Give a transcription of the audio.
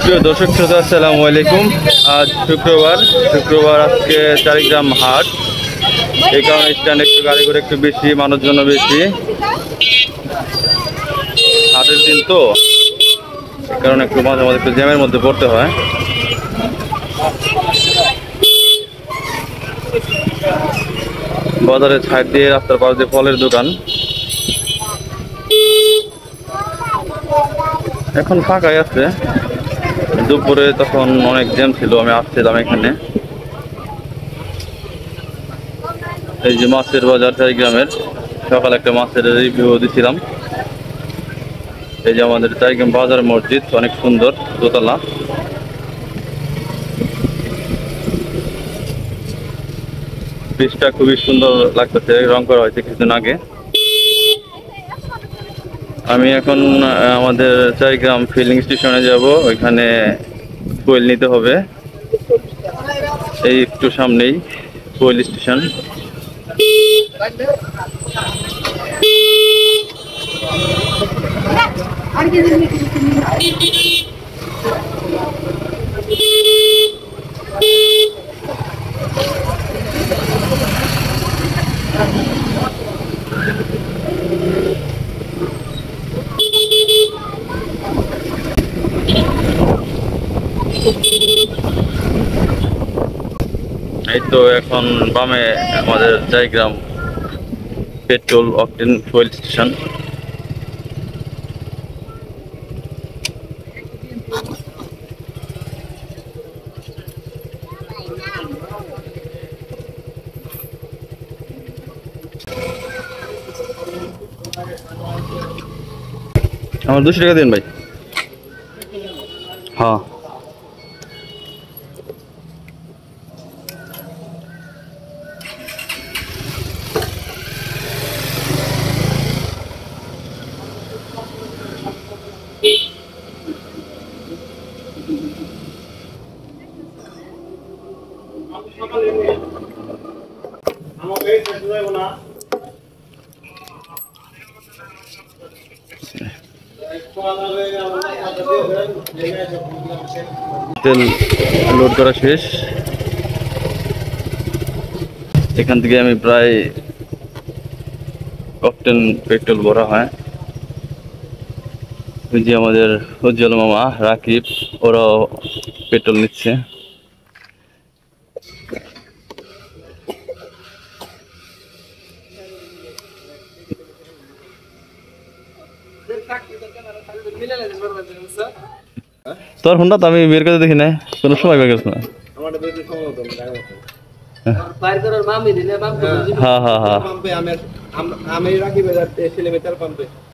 সুপ্রিয় দর্শক শ্রোতা, আসসালামু আলাইকুম। আজ শুক্রবার আজকে চারিগ্রাম হাট। এই কারণে স্ট্যান্ড একটু গাড়ি করে একটু বেশি, মানুষজন বেশি, হাটের দিন তো, এই কারণে একটু মাঝে মাঝে একটু জ্যামের মধ্যে পড়তে হয়। বাজারের সাইড দিয়ে রাস্তার পাশ দিয়ে ফলের দোকান। এখন ফাঁকাই আছে, দুপুরে তখন অনেক জ্যাম ছিল, আমি আসছিলাম এখানে। এই যে মাছের বাজার চারিগ্রামের, সকালে একটা মাছের রিভিউ দিছিলাম। এই যে আমাদের চারিগ্রাম বাজার মসজিদ, অনেক সুন্দর, দোতলা। ব্রিজটা খুবই সুন্দর লাগতেছে, রং করা হয়েছে কিছুদিন আগে। আমি এখন আমাদের চারিগ্রাম ফিলিং স্টেশনে যাব, ওইখানে ফুয়েল নিতে হবে। এই একটু সামনেই ফুয়েল স্টেশন। এই তো এখন বামে আমাদের Charigram petrol octane fuel station. আমার 200 টাকা দিন ভাই। হ্যাঁ, তেল লোড করা শেষ। এখান থেকে আমি প্রায় অকটেন পেট্রোল ভরা হয়। ওই যে আমাদের উজ্জ্বল মামা, রাকিব, ওরাও পেট্রোল নিচ্ছে। তোর ফোনটা তো আমি বের করে দেখি না, কোনো সময় বের করছ না। হ্যাঁ হ্যাঁ হ্যাঁ, আমি রাকিব